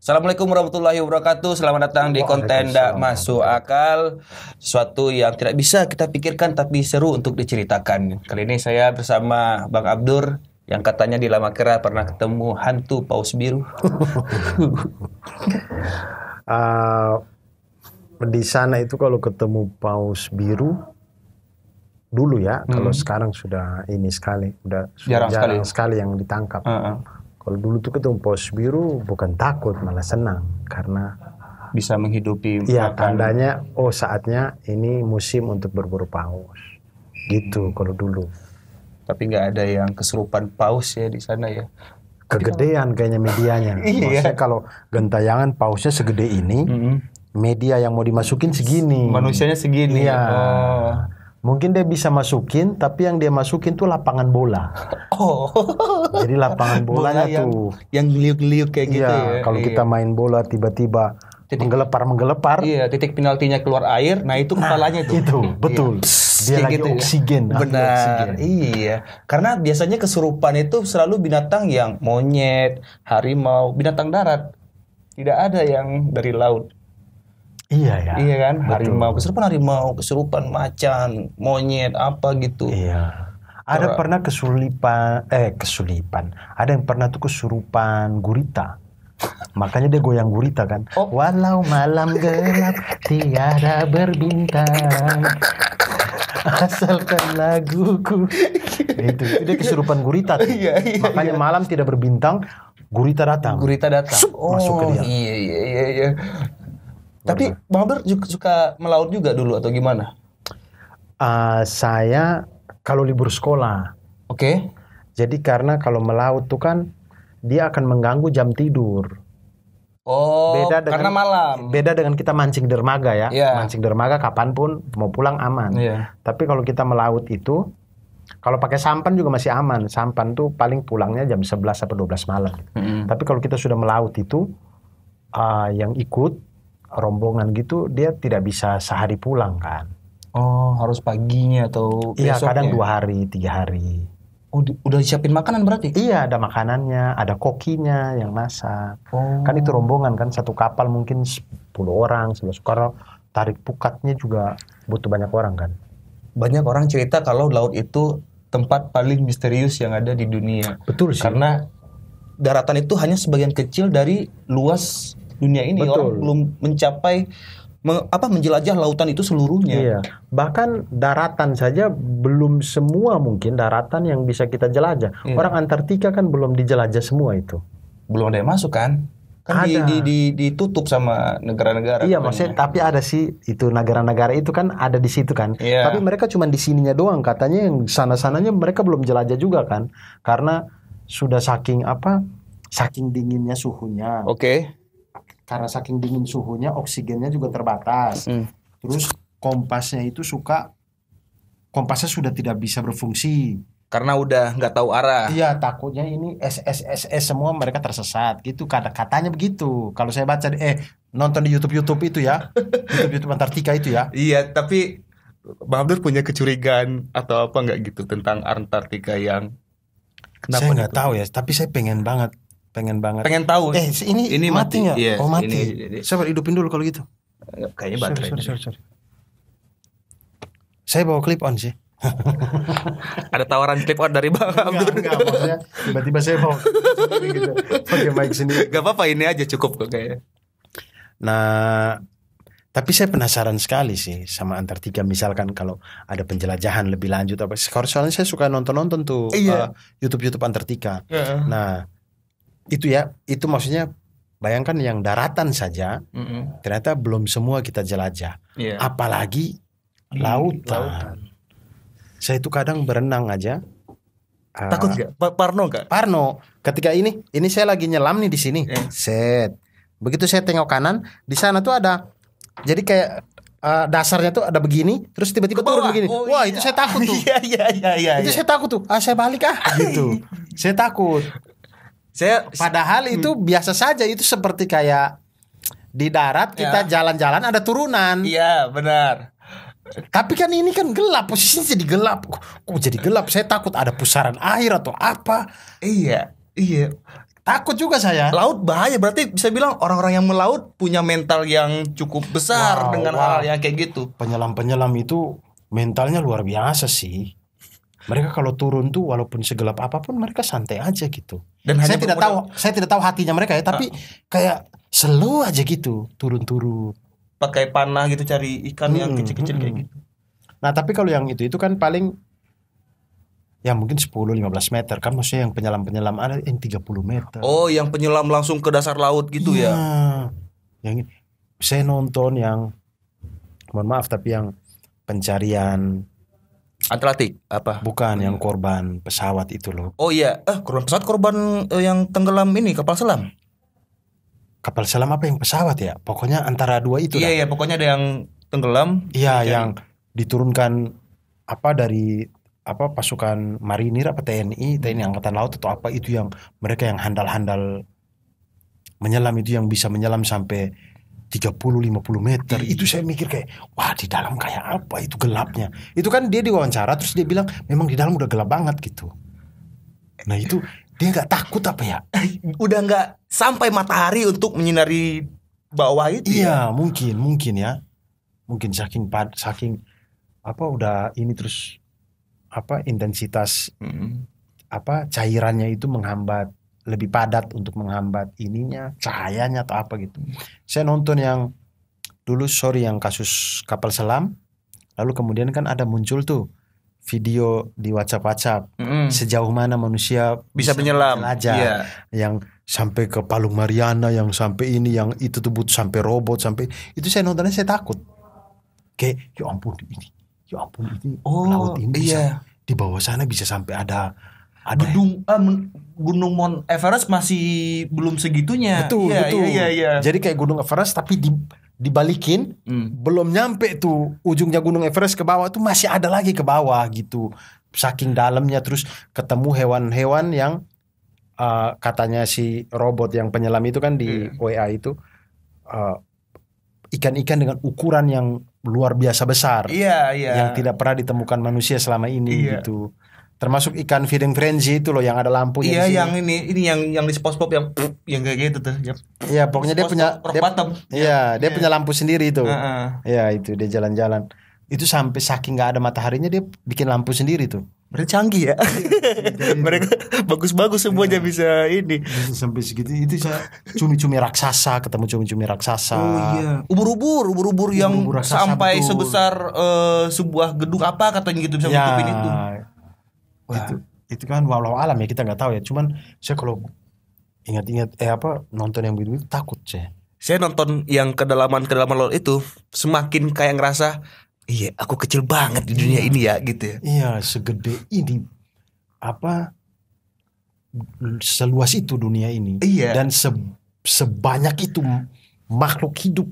Assalamualaikum warahmatullahi wabarakatuh. Selamat datang di konten Ndak Masuk Akal. Sesuatu yang tidak bisa kita pikirkan tapi seru untuk diceritakan. Kali ini saya bersama Bang Abdur yang katanya di Lama Kera pernah ketemu hantu paus biru. Di sana itu kalau ketemu paus biru dulu ya, kalau sekarang sudah ini sekali, sudah jarang sekali yang ditangkap. Kalau dulu tuh ketemu paus biru bukan takut, malah senang karena bisa menghidupi. Iya, tandanya saatnya ini musim untuk berburu paus. Gitu kalau dulu. Tapi nggak ada yang kesurupan paus ya di sana ya. Kegedean kayaknya medianya. Maksudnya kalau gentayangan pausnya segede ini, media yang mau dimasukin segini. Manusianya segini. Iya. Mungkin dia bisa masukin, tapi yang dia masukin tuh lapangan bola. Jadi lapangan bolanya bola yang geliuk-geliuk kayak gitu ya. Kalau kita main bola tiba-tiba menggelepar. Iya, titik penaltinya keluar air. Nah, itu kepalanya tuh. Itu, betul. Dia lagi gitu oksigen. Ya? Benar. Oksigen. Iya. Karena biasanya kesurupan itu selalu binatang yang monyet, harimau, binatang darat. Tidak ada yang dari laut. Iya ya. Iya kan, harimau, kesurupan macan, monyet, apa gitu. Iya. Ada pernah kesulipan. Ada yang pernah tuh kesurupan gurita. Makanya dia goyang gurita kan. Walau malam gelap tiada berbintang, asalkan laguku. Itu dia kesurupan gurita. Iya. Makanya malam tidak berbintang, gurita datang. Masuk ke dia. Iya. Tapi Bang Abdur suka melaut juga dulu atau gimana? Saya kalau libur sekolah. Oke. Jadi karena kalau melaut tuh kan dia akan mengganggu jam tidur. Karena malam. Beda dengan kita mancing dermaga ya. Yeah. Mancing dermaga kapanpun mau pulang aman. Yeah. Tapi kalau kita melaut itu, kalau pakai sampan juga masih aman. Sampan tuh paling pulangnya jam 11 sampai 12 malam. Tapi kalau kita sudah melaut itu, yang ikut rombongan gitu dia tidak bisa sehari pulang kan. Harus paginya atau besoknya? Iya, kadang 2 hari, 3 hari. Udah disiapin makanan berarti? Iya, ada makanannya, ada kokinya yang masak. Kan itu rombongan kan, satu kapal mungkin 10 orang, 11 orang. Tarik pukatnya juga butuh banyak orang kan. Banyak orang cerita kalau laut itu tempat paling misterius yang ada di dunia. Betul sih. Karena daratan itu hanya sebagian kecil dari luas dunia ini. Betul. Orang belum mencapai menjelajah lautan itu seluruhnya. Iya. Bahkan daratan saja belum semua mungkin daratan yang bisa kita jelajah. Iya. Orang Antartika kan belum dijelajah semua itu. Belum ada yang masuk kan? Kan ditutup sama negara-negara. Iya, maksudnya tapi ada sih itu negara-negara itu kan ada di situ kan. Iya. Tapi mereka cuma di sininya doang, katanya yang sana-sananya mereka belum jelajah juga kan. Karena sudah saking dinginnya suhunya. Oke. Karena saking dingin suhunya, oksigennya juga terbatas. Terus kompasnya sudah tidak bisa berfungsi. Karena udah nggak tahu arah. Iya, takutnya ini SS semua mereka tersesat gitu. Katanya begitu. Kalau saya baca nonton di YouTube itu ya, YouTube Antartika itu ya. Iya, tapi Bang Abdur punya kecurigaan atau apa nggak gitu tentang Antartika yang? Saya nggak tahu ya, tapi saya pengen banget. Pengen tahu. Ini mati nggak? Yes, mati. Saya hidupin dulu kalau gitu. Kayaknya baterai. Sorry. Saya bawa clip on sih. Ada tawaran clip on dari Bang Abdur. Enggak, maksudnya tiba-tiba saya bawa gitu. Pakai mic sendiri. Gak apa-apa, ini aja cukup kok kayaknya. Nah, tapi saya penasaran sekali sih sama Antartika. Misalkan kalau ada penjelajahan lebih lanjut apa. Soalnya saya suka nonton tuh YouTube Antartika. Nah, itu maksudnya bayangkan yang daratan saja ternyata belum semua kita jelajah, apalagi lautan. Saya itu kadang berenang aja takut nggak? Parno ketika ini saya lagi nyelam nih di sini, begitu saya tengok kanan di sana tuh ada, jadi kayak dasarnya tuh ada begini, terus tiba-tiba turun begini. Itu saya takut tuh. Iya. Itu saya takut tuh. Saya balik gitu. Saya takut. Padahal itu biasa saja, itu seperti kayak di darat kita jalan-jalan ada turunan. Iya, benar. Tapi kan ini kan gelap, posisinya jadi gelap. Kok jadi gelap? Saya takut ada pusaran air atau apa. Iya. Takut juga saya. Laut bahaya, berarti bisa bilang orang-orang yang melaut punya mental yang cukup besar dengan hal yang kayak gitu. Penyelam itu mentalnya luar biasa sih. Mereka kalau turun tuh walaupun segelap apapun mereka santai aja gitu. Dan saya tidak tahu hatinya mereka ya, tapi kayak slow aja gitu, turun-turun. Pakai panah gitu cari ikan yang kecil-kecil kayak gitu. Nah, tapi kalau yang itu kan paling ya mungkin 10-15 meter kan, maksudnya yang penyelam ada yang 30 meter. Oh, yang penyelam langsung ke dasar laut gitu ya. Yang saya nonton yang, mohon maaf tapi yang pencarian Atlantik apa? Bukan, yang korban pesawat itu loh. Oh iya, korban pesawat, korban yang tenggelam ini kapal selam. Kapal selam apa yang pesawat ya? Pokoknya antara dua itu. Iya, pokoknya ada yang tenggelam. Iya, yang diturunkan dari pasukan marinir apa TNI Angkatan Laut atau apa itu, yang mereka yang handal-handal menyelam itu, yang bisa menyelam sampai 30-50 meter. Itu saya mikir kayak, wah di dalam kayak apa itu gelapnya. Itu kan dia diwawancara terus dia bilang memang di dalam udah gelap banget gitu. Nah itu dia nggak takut apa ya? Udah nggak sampai matahari untuk menyinari bawah itu. Iya, mungkin ya. Mungkin saking udah ini, terus intensitas cairannya itu menghambat, lebih padat untuk menghambat ininya, cahayanya atau apa gitu. Saya nonton yang dulu yang kasus kapal selam, lalu kemudian kan ada muncul tuh video di WhatsApp sejauh mana manusia bisa menyelam aja, yang sampai ke Palung Mariana, yang sampai ini, yang itu tuh sampai robot, sampai itu saya nontonnya saya takut. Kayak ya ampun ini laut ini bisa, di bawah sana bisa sampai ada Gunung Mount Everest masih belum segitunya. Betul. Iya. Jadi kayak Gunung Everest tapi dibalikin, belum nyampe tuh ujungnya Gunung Everest ke bawah tuh, masih ada lagi ke bawah gitu. Saking dalamnya, terus ketemu hewan-hewan yang katanya si robot yang penyelam itu kan di WA itu, ikan-ikan dengan ukuran yang luar biasa besar. Iya. Yang tidak pernah ditemukan manusia selama ini gitu. Termasuk ikan feeding frenzy itu loh, yang ada lampunya. Iya, yang ini yang di SpongeBob yang kayak gitu tuh. Iya, pokoknya dia punya lampu sendiri itu. Iya, itu dia jalan-jalan. Itu sampai saking nggak ada mataharinya dia bikin lampu sendiri tuh. Mereka canggih ya. Mereka bagus-bagus semuanya bisa ini. Bisa sampai segitu. Itu saya cumi-cumi raksasa, ketemu cumi-cumi raksasa. Oh iya. Ubur-ubur yang sampai betul. Sebesar sebuah gedung apa katanya gitu bisa nutupin itu. Itu kan walau alam ya, kita nggak tahu ya. Cuman saya kalau ingat-ingat nonton yang begitu takut saya. Saya nonton yang kedalaman laut itu semakin kayak ngerasa, iya, aku kecil banget di dunia ini ya gitu ya. Iya, segede ini seluas itu dunia ini. Iya. Dan sebanyak itu makhluk hidup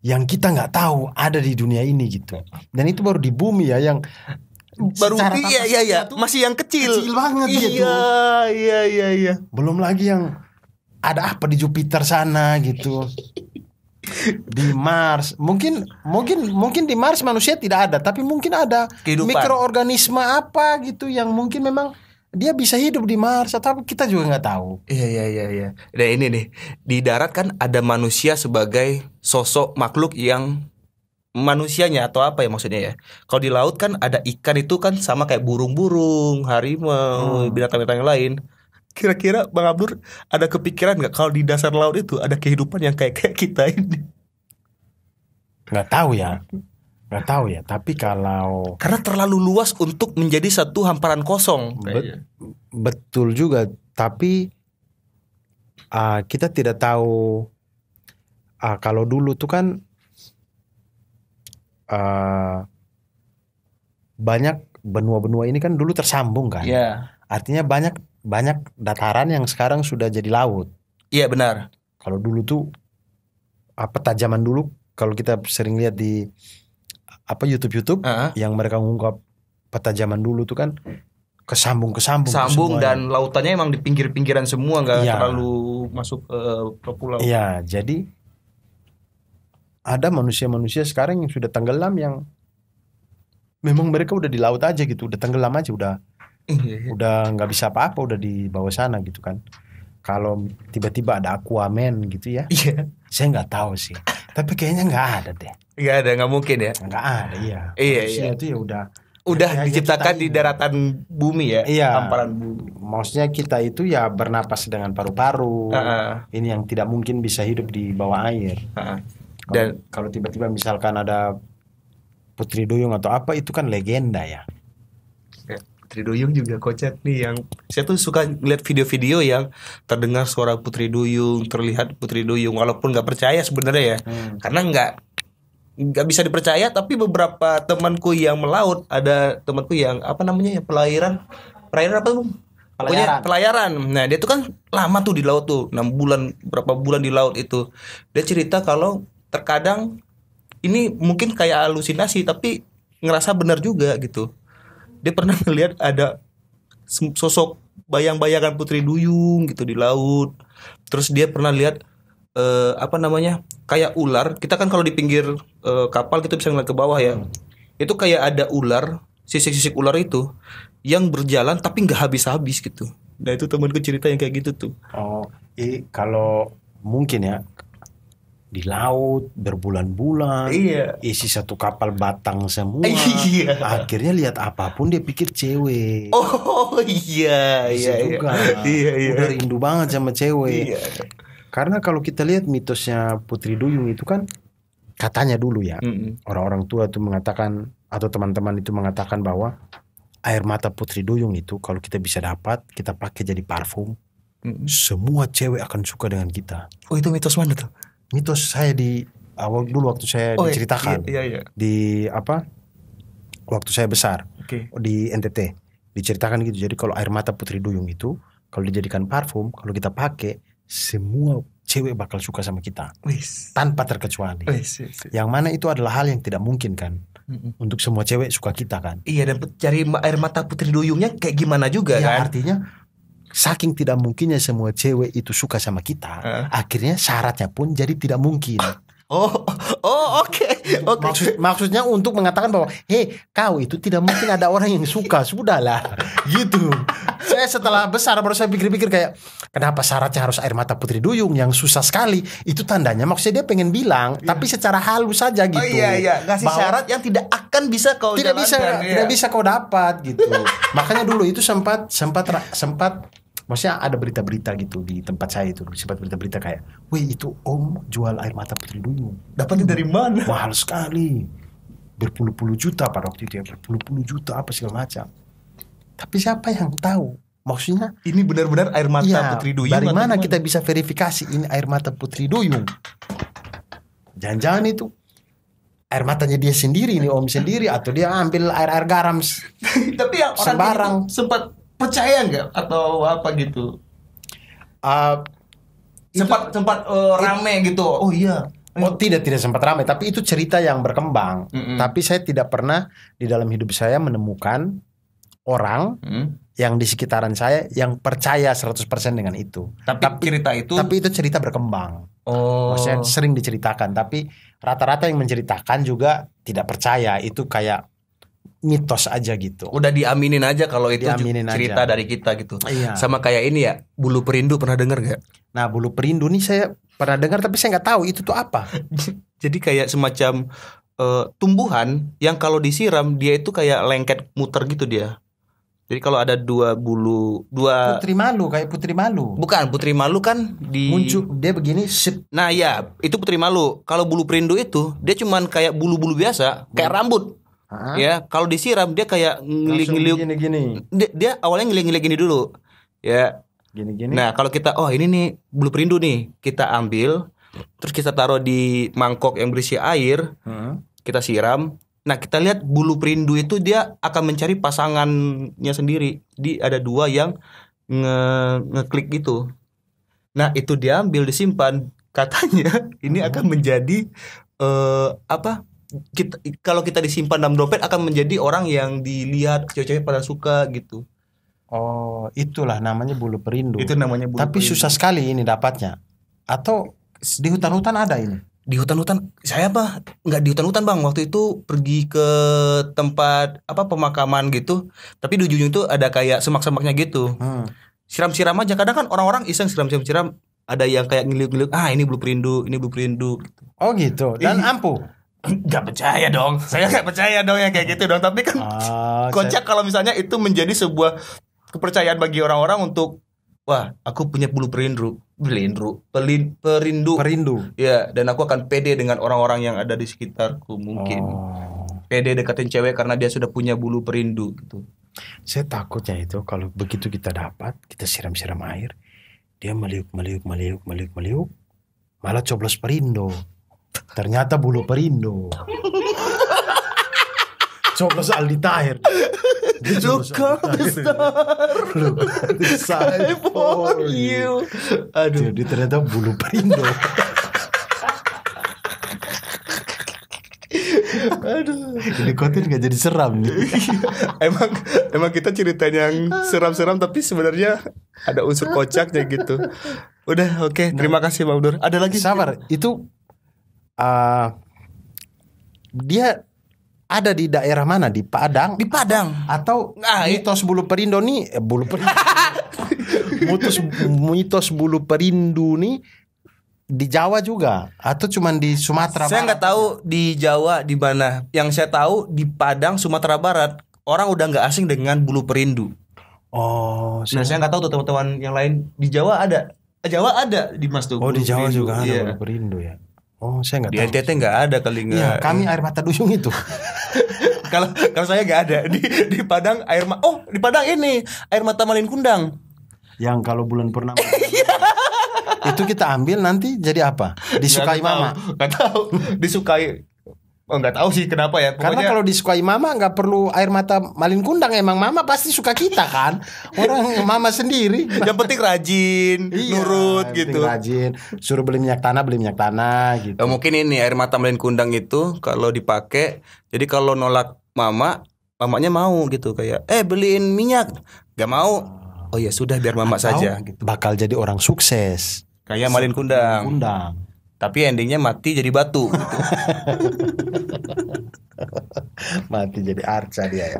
yang kita nggak tahu ada di dunia ini gitu. Dan itu baru di bumi ya, yang baru iya masih yang kecil banget gitu. Iya. Belum lagi yang ada apa di Jupiter sana gitu. Di Mars mungkin di Mars manusia tidak ada, tapi mungkin ada kehidupan, mikroorganisme apa gitu yang mungkin memang dia bisa hidup di Mars, atau kita juga nggak tahu. Iya. Nah ini nih, di darat kan ada manusia sebagai sosok makhluk yang manusianya atau apa ya maksudnya ya. Kalau di laut kan ada ikan, itu kan sama kayak burung-burung, harimau, binatang-binatang yang lain. Kira-kira Bang Abdur ada kepikiran nggak kalau di dasar laut itu ada kehidupan yang kayak kita ini? Nggak tahu ya. Tapi karena terlalu luas untuk menjadi satu hamparan kosong. Betul juga. Tapi kita tidak tahu. Kalau dulu tuh kan banyak benua-benua ini kan dulu tersambung kan. Yeah. Artinya banyak dataran yang sekarang sudah jadi laut. Iya, benar. Kalau dulu tuh peta zaman dulu, kalau kita sering lihat di YouTube yang mereka ngungkap peta zaman dulu tuh kan kesambung dan lautannya emang di pinggir-pinggiran semua, nggak terlalu masuk ke pulau. Iya, jadi ada manusia-manusia sekarang yang sudah tenggelam, yang memang mereka udah di laut aja gitu, udah tenggelam aja, udah nggak bisa apa-apa, udah di bawah sana gitu kan. kalau tiba-tiba ada Aquaman gitu ya. Iya. Saya nggak tahu sih. Tapi kayaknya nggak ada deh. Nggak ada, nggak mungkin ya. Nggak ada, iya. Iya, Manusia iya. itu ya udah Udah diciptakan di daratan bumi ya. Iya. Hamparan bumi. Maksudnya kita itu ya bernapas dengan paru-paru. Ini yang tidak mungkin bisa hidup di bawah air. Dan kalau tiba-tiba misalkan ada Putri Duyung atau apa, itu kan legenda ya. Putri Duyung juga kocak nih, yang saya tuh suka lihat video-video yang terdengar suara Putri Duyung, terlihat Putri Duyung, walaupun nggak percaya sebenarnya ya, karena nggak bisa dipercaya. Tapi beberapa temanku yang melaut, ada temanku yang apa namanya ya, perairan apa tuh? Pokoknya pelayaran. Nah dia tuh kan lama tuh di laut tuh, 6 bulan, berapa bulan di laut itu. Dia cerita kalau terkadang ini mungkin kayak halusinasi, tapi ngerasa benar juga gitu. Dia pernah melihat ada sosok bayang-bayangan Putri Duyung gitu di laut. Terus dia pernah lihat apa namanya, kayak ular. Kita kan kalau di pinggir kapal kita bisa ngeliat ke bawah ya. Itu kayak ada ular, sisik-sisik ular itu yang berjalan tapi nggak habis-habis gitu. Nah itu temanku cerita yang kayak gitu tuh. Oh, kalau mungkin ya di laut berbulan-bulan, Iya. isi satu kapal batang semua. Iya. Akhirnya lihat apapun dia pikir cewek. Oh iya, Bisa iya, juga. iya, iya. Udah rindu banget sama cewek. Iya. Karena kalau kita lihat mitosnya Putri Duyung itu kan, katanya dulu ya, orang-orang tua itu mengatakan, atau teman-teman itu mengatakan bahwa air mata Putri Duyung itu kalau kita bisa dapat, kita pakai jadi parfum, semua cewek akan suka dengan kita. Oh itu mitos mana tuh? Mitos saya di awal dulu waktu saya diceritakan iya. di apa, waktu saya besar, di NTT diceritakan gitu. Jadi kalau air mata Putri Duyung itu kalau dijadikan parfum, kalau kita pakai, semua cewek bakal suka sama kita. Tanpa terkecuali. Yang mana itu adalah hal yang tidak mungkin kan, untuk semua cewek suka kita kan. Iya, dan cari air mata Putri Duyungnya kayak gimana juga ya, kan. Artinya saking tidak mungkinnya semua cewek itu suka sama kita, akhirnya syaratnya pun jadi tidak mungkin. Oke. Maksudnya untuk mengatakan bahwa, hei, kau itu tidak mungkin ada orang yang suka, sudahlah, gitu. Saya setelah besar baru saya pikir-pikir kayak, kenapa syaratnya harus air mata Putri Duyung yang susah sekali? Itu tandanya maksudnya dia pengen bilang, tapi secara halus saja gitu. Oh iya, ngasih syarat yang tidak akan bisa kau jalankan. Tidak bisa kau dapat gitu. Makanya dulu itu sempat maksudnya ada berita-berita gitu di tempat saya itu, sempat berita-berita kayak, wih itu om jual air mata Putri Duyung. Dapatnya dari mana? Mahal sekali, berpuluh-puluh juta pada waktu itu ya, berpuluh-puluh juta apa segala macam. Tapi siapa yang tahu? Maksudnya ini benar-benar air mata Putri Duyung. Dari mana kita bisa verifikasi ini air mata Putri Duyung? Jangan-jangan itu air matanya dia sendiri, ini om sendiri, atau dia ambil air garam. Tapi yang orang sembarang sempat percaya nggak atau apa gitu? Sempat rame gitu. Oh iya. Oh tidak sempat ramai, tapi itu cerita yang berkembang. Tapi saya tidak pernah di dalam hidup saya menemukan orang yang di sekitaran saya yang percaya 100% dengan itu. Tapi itu cerita berkembang. Oh. Maksudnya sering diceritakan, tapi rata-rata yang menceritakan juga tidak percaya, itu kayak mitos aja gitu. Udah diaminin aja kalau itu cerita dari kita gitu. Iya. Sama kayak ini ya, bulu perindu, pernah dengar gak? Nah bulu perindu nih saya pernah dengar, tapi saya nggak tahu itu tuh apa. Jadi kayak semacam tumbuhan yang kalau disiram dia itu kayak lengket muter gitu dia. Jadi kalau ada dua putri malu, kayak putri malu. Bukan, putri malu kan muncul dia begini. Nah ya itu putri malu. Kalau bulu perindu itu dia cuman kayak bulu-bulu biasa, kayak rambut. Ya kalau disiram dia kayak ngiling-ngiling gini. Dia awalnya ngiling-ngiling gini dulu. Ya. Gini. Nah kalau kita ini nih bulu perindu nih, kita ambil terus kita taruh di mangkok yang berisi air, kita siram. Nah kita lihat bulu perindu itu dia akan mencari pasangannya sendiri. Jadi ada dua yang ngeklik gitu. Nah itu diambil, disimpan. Katanya ini akan menjadi kalau kita disimpan dalam dompet akan menjadi orang yang dilihat cewek-cewek pada suka gitu. Oh, itulah namanya bulu perindu. Itu namanya bulu Tapi perindu. susah sekali ini dapatnya. Atau di hutan-hutan ada ini? Di hutan-hutan, saya nggak di hutan-hutan bang. Waktu itu pergi ke tempat pemakaman gitu. Tapi di ujung itu ada kayak semak-semaknya gitu. siram-siram aja. Kadang kan orang-orang iseng siram-siram, ada yang kayak ngeliuk-ngeliuk, ini bulu perindu gitu. Oh gitu. Dan ampuh. Gak percaya dong. Saya gak percaya dong yang kayak gitu dong. Tapi kan kocak kalau misalnya itu menjadi sebuah kepercayaan bagi orang-orang untuk, wah, aku punya bulu perindu. Ya, dan aku akan pede dengan orang-orang yang ada di sekitarku mungkin. Pede deketin cewek karena dia sudah punya bulu perindu gitu. Saya takutnya itu kalau begitu kita dapat, kita siram-siram air, dia meliuk, malah coblos perindo. Ternyata bulu perindo. Coblos Aldi Tahir. Luka besar. For you. Aduh. Jadi ternyata bulu perindo. Aduh. Ini konten gak jadi seram nih. Emang kita ceritanya yang seram-seram, tapi sebenarnya ada unsur kocaknya gitu. Udah, oke. Terima kasih Bang Abdur. Ada lagi? Sabar. Itu dia ada di daerah mana? Di Padang? Di Padang. Atau mitos bulu perindo nih bulu perindo. mitos bulu perindu nih di Jawa juga atau cuman di Sumatera Saya nggak tahu di Jawa di mana. Yang saya tahu di Padang, Sumatera Barat, orang udah nggak asing dengan bulu perindu. Nah, saya nggak tahu tuh teman-teman yang lain di Jawa ada. Jawa ada di Mas tuh. Di Jawa perindu. juga ada bulu perindu ya. Saya nggak tahu. Di NTT nggak ada kali nggak. Iya, kami air mata duyung itu. Kalau saya nggak ada di Padang di Padang ini air mata Malin Kundang. Yang kalau bulan purnama. Itu kita ambil nanti jadi apa? Disukai mama. Nggak tahu. Disukai. Nggak tahu sih kenapa ya. Pokoknya, karena kalau disukai mama nggak perlu air mata Malin Kundang, emang mama pasti suka kita kan. Orang mama sendiri. Yang penting rajin, nurut gitu. Rajin, suruh beli minyak tanah gitu. Mungkin ini air mata Malin Kundang itu kalau dipakai, jadi kalau nolak mamanya mau gitu, kayak beliin minyak, gak mau. Oh ya sudah, biar mama saja gitu. Bakal jadi orang sukses kayak Malin Kundang. Tapi endingnya mati jadi batu gitu. Mati jadi arca dia ya.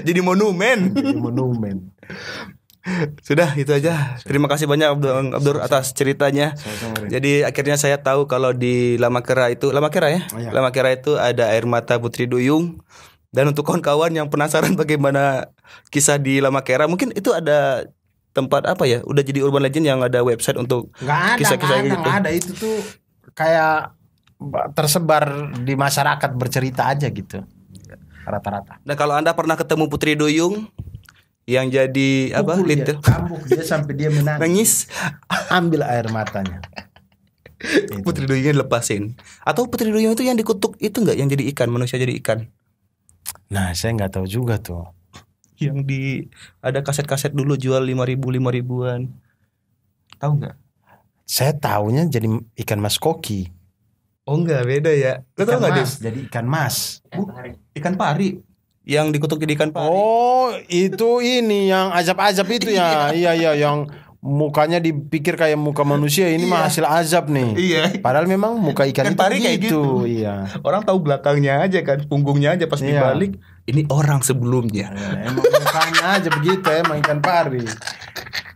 Jadi monumen. Sudah, itu aja. Terima kasih banyak Abdur atas ceritanya. Jadi akhirnya saya tahu kalau di Lamakera itu Lamakera itu ada air mata Putri Duyung. Dan untuk kawan-kawan yang penasaran bagaimana kisah di Lamakera, mungkin itu ada tempat apa ya? Udah jadi urban legend yang ada website untuk kisah-kisah gitu. Nggak ada, itu tuh kayak tersebar di masyarakat bercerita aja gitu. Rata-rata. Nah, kalau Anda pernah ketemu Putri Duyung yang jadi lintir, kambuk dia sampai dia nangis, ambil air matanya. Putri Duyungnya lepasin. Atau Putri Duyung itu yang dikutuk itu enggak, yang jadi ikan, manusia jadi ikan? Nah, saya nggak tahu juga tuh. Yang ada kaset-kaset dulu jual 5.000-an. Tahu nggak? Saya taunya jadi ikan mas koki. Oh enggak, beda ya. Lo tau nggak, Des? Jadi ikan mas. Ikan pari. Yang dikutuk jadi ikan pari. Oh, itu ini yang azab-azab itu ya. Iya, yang mukanya dipikir kayak muka manusia, ini mah hasil azab nih. Iya. Padahal memang muka ikan itu pari kayak gitu. Iya. Orang tahu belakangnya aja kan, punggungnya aja pas dibalik. Ini orang sebelumnya. Emang mukanya aja begitu, emang ikan pari.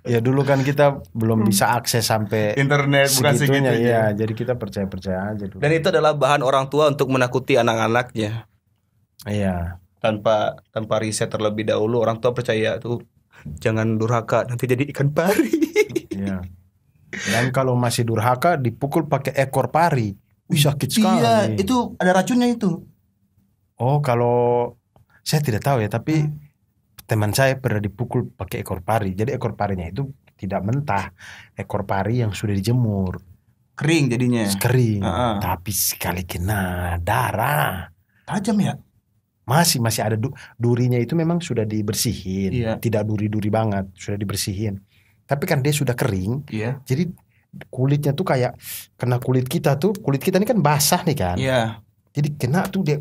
Ya dulu kan kita belum bisa akses sampai internet, bukan segitunya. Iya, jadi kita percaya aja dulu. Dan itu adalah bahan orang tua untuk menakuti anak-anaknya. Iya. Tanpa riset terlebih dahulu, orang tua percaya tuh jangan durhaka, nanti jadi ikan pari. Iya. Dan kalau masih durhaka dipukul pakai ekor pari. Sakit sekali. Iya, itu ada racunnya itu. Oh, kalau saya tidak tahu ya, tapi teman saya pernah dipukul pakai ekor pari. Jadi ekor parinya itu tidak mentah, ekor pari yang sudah dijemur. Kering jadinya. Kering. Tapi sekali kena darah. Tajam ya? Masih ada durinya itu memang sudah dibersihin. Iya. Tidak duri-duri banget, sudah dibersihin. Tapi kan dia sudah kering. Iya. Jadi kulitnya tuh kayak kena kulit kita ini kan basah nih kan. Iya. Jadi kena tuh dia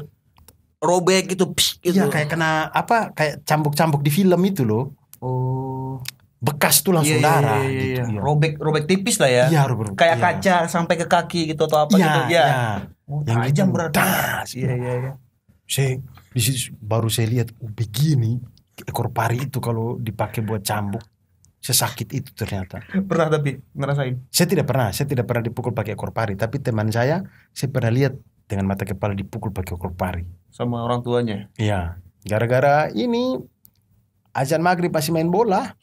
robek gitu. Iya, kayak kena kayak cambuk-cambuk di film itu loh. Oh. Bekas tuh langsung darah gitu. Iya. Robek tipis lah ya. Iya, kayak kaca sampai ke kaki gitu atau apa gitu. Iya. Yang tajam berarti. Iya. Saya baru saya lihat begini. ekor pari itu kalau dipakai buat cambuk sesakit itu ternyata. Pernah tapi ngerasain? Saya tidak pernah dipukul pakai ekor pari, tapi teman saya pernah lihat dengan mata kepala dipukul pakai ekor pari. Sama orang tuanya? Iya, gara-gara ini azan maghrib masih main bola.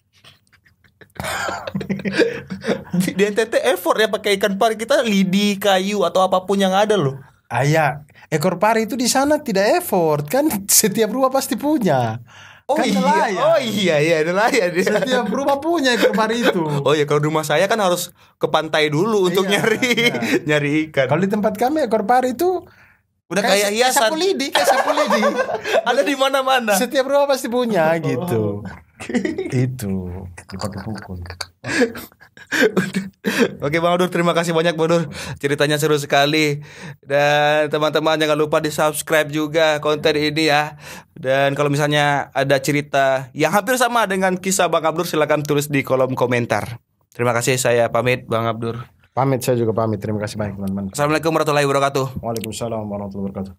Di NTT effort ya pakai ikan pari, kita lidi, kayu atau apapun yang ada loh. Ya, ekor pari itu di sana tidak effort kan, setiap rumah pasti punya. Oh kan iya, nelayan. oh iya nelayan dia. Setiap rumah punya ekor pari itu. Oh iya, kalau rumah saya kan harus ke pantai dulu untuk nyari ikan. Kalau di tempat kami ekor pari itu udah kayak hiasan. Kayak sapu lidi. Ada di mana-mana. Setiap rumah pasti punya gitu. Itu dipakai pukul. Oke Bang Abdur, terima kasih banyak Bang Abdur. Ceritanya seru sekali. Dan teman-teman jangan lupa di subscribe juga konten ini ya. Dan kalau misalnya ada cerita yang hampir sama dengan kisah Bang Abdur, silakan tulis di kolom komentar. Terima kasih, saya pamit Bang Abdur. Pamit, saya juga pamit. Terima kasih banyak teman-teman. Assalamualaikum warahmatullahi wabarakatuh. Waalaikumsalam warahmatullahi wabarakatuh.